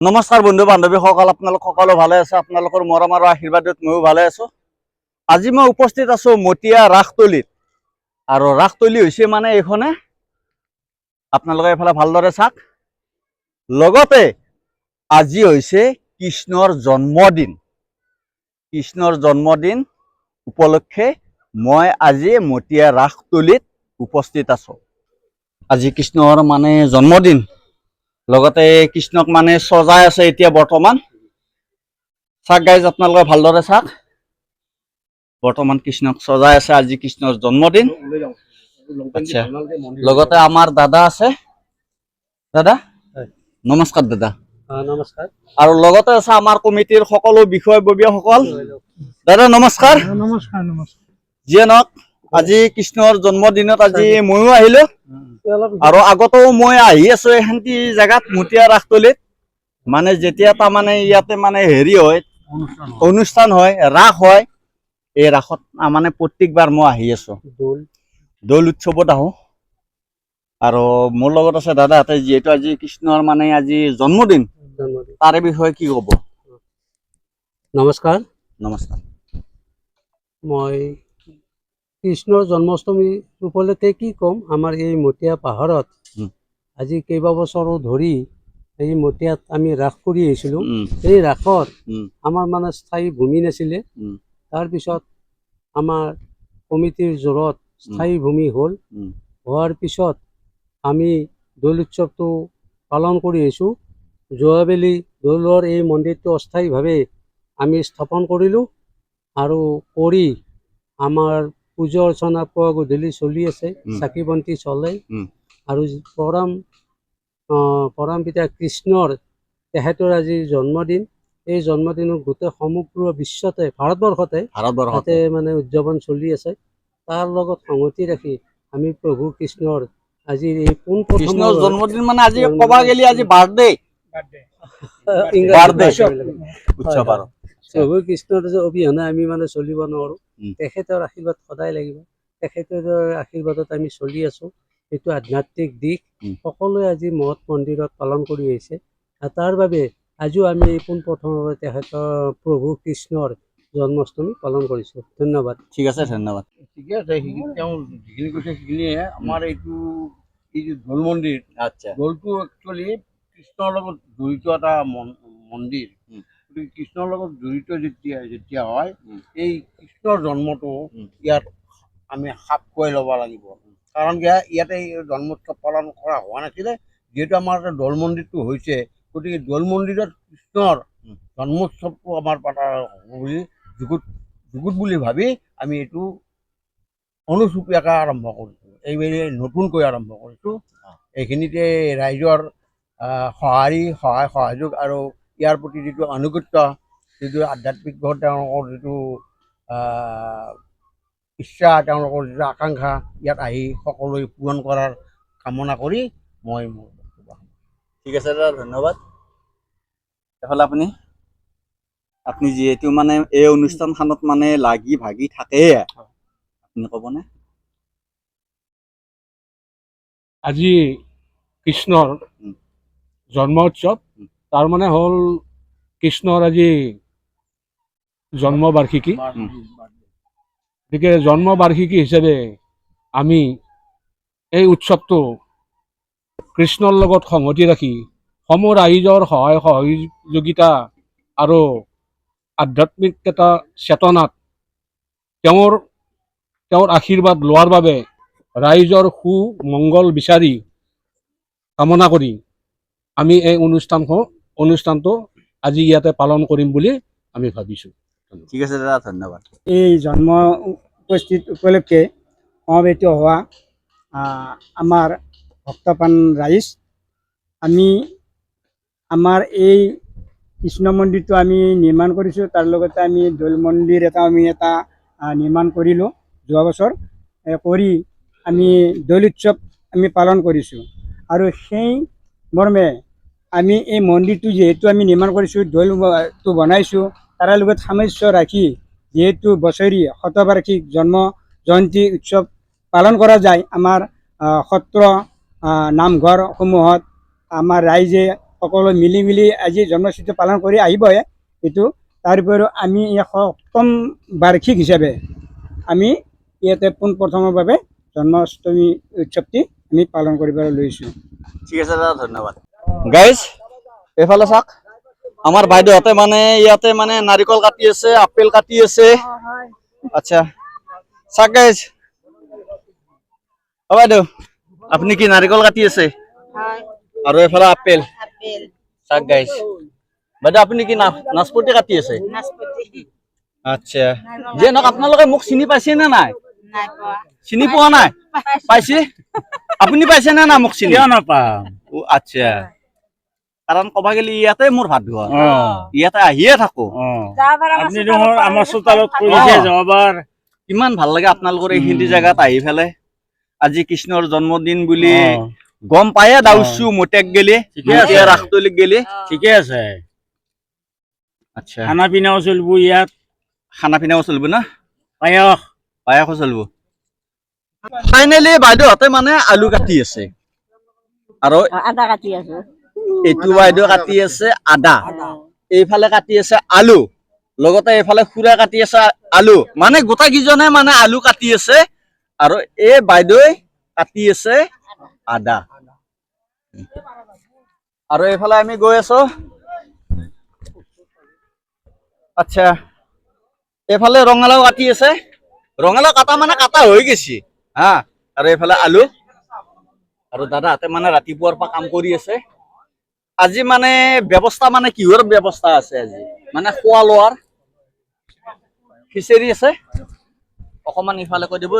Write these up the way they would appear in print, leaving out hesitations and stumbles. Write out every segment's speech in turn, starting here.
নমস্কাৰ বন্ধু বান্ধৱীসকল, আপোনালোক সকলো ভালে আছে। আপোনালোকৰ মৰম আৰু আশীৰ্বাদত ময়ো ভালে আছো। আজি মই উপস্থিত আছো মতিয়া ৰাসতলীত। আৰু ৰাসতলী হৈছে মানে এইখনে, আপোনালোকে এইফালে ভালদৰে চাওক। লগতে আজি হৈছে কৃষ্ণৰ জন্মদিন। কৃষ্ণৰ জন্মদিন উপলক্ষে মই আজি মতিয়া ৰাসতলীত উপস্থিত আছো। আজি কৃষ্ণৰ মানে জন্মদিন, লগতে কৃষ্ণক মানে সজাই আছে এতিয়া বৰ্তমান। চাওক গাইজ, আপোনালোকে ভালদৰে চাওক। বৰ্তমান কৃষ্ণক সজাই আছে, আজি কৃষ্ণৰ জন্মদিন। আচ্ছা, লগতে আমাৰ দাদা আছে। দাদা নমস্কাৰ। দাদা নমস্কাৰ। আৰু লগতে আছে আমাৰ কমিটিৰ সকলো বিষয়ববীয়াসকল। দাদা নমস্কাৰ। নমস্কাৰ। নমস্কাৰ। যিয়ে নহওক, আজি কৃষ্ণৰ জন্মদিনত আজি ময়ো আহিলো, আৰু আগতেও মই আহি আছো এখানটি জেগাত মতিয়া ৰাসতলীত। মানে যেতিয়া তাৰমানে ইয়াতে মানে হেৰি হয়, অনুষ্ঠান হয়, ৰাস হয়, এই ৰাসত মানে প্ৰত্যেকবাৰ মই আহি আছো, দৌল উৎসৱত আহো। আৰু মোৰ লগত আছে দাদাহঁতে, যিহেতু আজি কৃষ্ণৰ মানে আজি জন্মদিন, তাৰে বিষয়ে কি ক'ব? নমস্কাৰ। নমস্কাৰ। মই কৃষ্ণৰ জন্মাষ্টমী উপলক্ষে কি ক'ম, আমাৰ এই মতিয়া পাহাৰত আজি কেইবা বছৰো ধৰি এই মতিয়াত আমি ৰাস কৰি আহিছিলোঁ। এই ৰাসত আমাৰ মানে স্থায়ী ভূমি নাছিলে। তাৰপিছত আমাৰ কমিটিৰ জোৰত স্থায়ী ভূমি হ'ল। হোৱাৰ পিছত আমি দৌল উৎসৱটো পালন কৰি আহিছোঁ। যোৱাবেলি দৌলৰ এই মন্দিৰটো অস্থায়ীভাৱে আমি স্থাপন কৰিলোঁ, আৰু কৰি আমাৰ পূজা অৰ্চনা পুৱা গধূলি চলি আছে, চাকি বন্তি চলে। আৰু পৰম পিতা কৃষ্ণৰ তেখেতৰ আজি জন্মদিন। এই জন্মদিনত গোটেই সমগ্ৰ বিশ্বতে, ভাৰতবৰ্ষতে মানে উদযাপন চলি আছে। তাৰ লগত সংগতি ৰাখি আমি প্ৰভু কৃষ্ণৰ আজি এই পোনপ্ৰথম জন্মদিন মানে আজি ক'ব গ'লে আজি বাৰ্থডে উৎসৱ। আৰু প্ৰভু কৃষ্ণৰ অবিহনে আমি মানে চলিব নোৱাৰো। তেখেতৰ আশীৰ্বাদ সদায় লাগিব। তেখেতৰ আশীৰ্বাদত আমি চলি আছো। এইটো আধ্যাত্মিক দিশ সকলোৱে আজি মঠ মন্দিৰত পালন কৰি আহিছে। তাৰ বাবে আজিও আমি পোনপ্ৰথমে তেখেতৰ প্ৰভু কৃষ্ণৰ জন্মাষ্টমী পালন কৰিছো। ধন্যবাদ। ঠিক আছে, ধন্যবাদ। ঠিকে আছে, তেওঁ যিখিনি কৈছে সেইখিনিয়ে। আমাৰ এইটো এই যে দৌল মন্দিৰ, আচ্ছা, দৌলটো একচুৱেলি কৃষ্ণৰ লগত জড়িত এটা মন্দিৰ। গতিকে কৃষ্ণৰ লগত জড়িত যেতিয়া হয়, এই কৃষ্ণৰ জন্মটো ইয়াত আমি খাপ খুৱাই ল'ব লাগিব। কাৰণ ইয়াতে জন্মোৎসৱ পালন কৰা হোৱা নাছিলে। যিহেতু আমাৰ দৌল মন্দিৰটো হৈছে, গতিকে দৌল মন্দিৰত কৃষ্ণৰ জন্মোৎসৱটো আমাৰ পতা হ'ব বুলি যুগুত বুলি ভাবি আমি এইটো অনুচুপীয়াকৈ আৰম্ভ কৰিছোঁ। এইবাৰ নতুনকৈ আৰম্ভ কৰিছোঁ। এইখিনিতে ৰাইজৰ সহায় সহযোগ আৰু ইয়াৰ প্ৰতি যিটো আনুগত্য, যিটো আধ্যাত্মিকভাৱে তেওঁলোকৰ যিটো ইচ্ছা, তেওঁলোকৰ যিটো আকাংক্ষা, ইয়াত আহি সকলোৱে পূৰণ কৰাৰ কামনা কৰি মই মোৰ বক্তব্য। ঠিক আছে দাদা, ধন্যবাদ। এইফালে আপুনি যিহেতু মানে এই অনুষ্ঠানখনত মানে লাগি ভাগি থাকে, আপুনি ক'বনে? আজি কৃষ্ণৰ জন্ম উৎসৱ, তাৰ মানে হ'ল কৃষ্ণৰ আজি জন্মবাৰ্ষিকী। গতিকে জন্মবাৰ্ষিকী হিচাপে আমি এই উৎসৱটো কৃষ্ণৰ লগত সংগতি ৰাখি সমূহ ৰাইজৰ সহায় সহযোগিতা আৰু আধ্যাত্মিকতা চেতনাত তেওঁৰ আশীৰ্বাদ লোৱাৰ বাবে ৰাইজৰ সুমংগল বিচাৰি কামনা কৰি আমি এই অনুষ্ঠানটো আজি ইয়াতে পালন কৰিম বুলি আমি ভাবিছোঁ। ঠিক আছে দাদা, ধন্যবাদ। এই জন্ম উপলক্ষে সমবেত হোৱা আমাৰ ভক্তপ্ৰাণ ৰাইজ, আমি আমাৰ এই কৃষ্ণ মন্দিৰটো আমি নিৰ্মাণ কৰিছোঁ। তাৰ লগতে আমি দৌল মন্দিৰ এটা নিৰ্মাণ কৰিলোঁ যোৱা বছৰ। কৰি আমি দৌল উৎসৱ আমি পালন কৰিছোঁ। আৰু সেই মৰ্মে আমি এই মন্দিৰটো যিহেতু আমি নিৰ্মাণ কৰিছোঁ, দৌলটো বনাইছোঁ, তাৰ লগত সামঞ্জস্য ৰাখি যিহেতু বছৰি শতবাৰ্ষিক জন্ম জয়ন্তী উৎসৱ পালন কৰা যায় আমাৰ সত্ৰ নামঘৰসমূহত, আমাৰ ৰাইজে সকলো মিলি আজি জন্মতিথি পালন কৰি আহিবই এইটো তাৰ উপৰিও আমি এই সপ্তম বাৰ্ষিক হিচাপে আমি ইয়াতে পোনপ্ৰথমৰ বাবে জন্মাষ্টমী উৎসৱটি আমি পালন কৰিবলৈ লৈছোঁ। ঠিক আছে দাদা, ধন্যবাদ। গাইজ এইফালে চাওক, আমাৰ বাইদেউহঁতে মানে ইয়াতে মানে নাৰিকল কাটি আছে, আপেল কাটি আছে। আচ্ছা চাওক গাইজ, অ বাইদেউ আপুনি কি নাৰিকল কাটি আছে? আৰু এইফালে আপেল। চাওক গাইজ, বাইদেউ আপুনি কি নাচপতি কাটি আছে? আচ্ছা, যে নহওক আপোনালোকে মোক চিনি পাইছে নে নাই? চিনি পোৱা নাই? পাইছে? আপুনি পাইছে নে না মোক চিনি? কিয় নাপাম? আচ্ছা, কাৰণ কবা গেলি ইয়াতে মোৰ ভাত ঘৰ, ইয়াতে আহিয়ে থাকো। আপুনি দেখোন আমাৰ চোতালত কৰিছে যোৱাবাৰ। কিমান ভাল লাগে আপোনালোকৰ এইখিনি জেগাত আহি পেলাই। আজি কৃষ্ণৰ জন্মদিন বুলি গম পায়ে দাউছো মোটেক গেলি, ৰাসতলিক গেলি। ঠিকে আছে, আচ্ছা, খানা পিনাও চলিব ইয়াত, খানা পিনাও চলিব না? পায়স পায়সো চলিব। ফাইনেলি বাইদেউহঁতে মানে আলু কাটি আছে, আৰু আদা কাটি আছো। এইটো বাইদেউ কাটি আছে আদা, এইফালে কাটি আছে আলু, লগতে এইফালে খুৰা কাটি আছে আলু, মানে গোটেই কেইজনে মানে আলু কাটি আছে, আৰু এই বাইদেউ কাটি আছে আদা। আৰু এইফালে আমি গৈ আছো। আচ্ছা, এইফালে ৰঙালাও কাটি আছে, ৰঙালাও কাটা মানে কাটা হৈ গৈছে হা। আৰু এইফালে আলু, আৰু দাদাহঁতে মানে ৰাতিপুৱাৰ পৰা কাম কৰি আছে। আজি মানে ব্যৱস্থা মানে কিহৰ ব্যৱস্থা আছে আজি? মানে খোৱা লোৱাৰ খিচিৰি আছে, অকমান ইফালে কৈ দিব,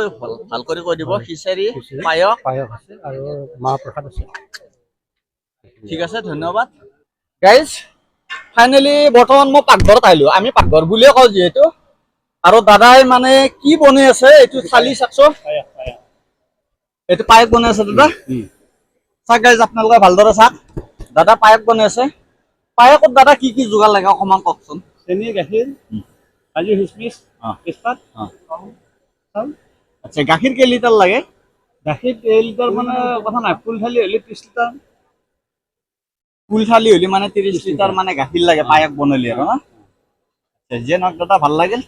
ভাল কৰি কৈ দিব। খিচিৰি, পায়স আছে আৰু মাহ প্ৰসাদ আছে। ঠিক আছে, ধন্যবাদ। গাইজ ফাইনেলি বৰ্তমান মই পাকঘৰত আহিলো, আমি পাকঘৰ বুলিয়ে কওঁ যিহেতু। আৰু দাদাই মানে কি বনাই আছে এইটো চালি চাকচোন, এইটো পায়স বনাই আছে দাদা। চাওক গাইজ, আপোনালোকে ভালদৰে চাওক, দাদা পায়স বনাই আছে। পায়সত দাদা কি কি যোগাৰ লাগে অকমান কওকচোন। চেনি, গাখীৰ, কাজু, কিচমিচ, তেজপাত। আচ্ছা, গাখীৰ কেই লিটাৰ লাগে? গাখীৰ 1 লিটাৰ মানে কথা নাই, ফুল থালি হ'লে 30 লিটাৰ। ফুল থালি হলে মানে 30 লিটাৰ মানে গাখীৰ লাগে পায়স বনালে আৰু না। যে নহওক দাদা ভাল লাগিল।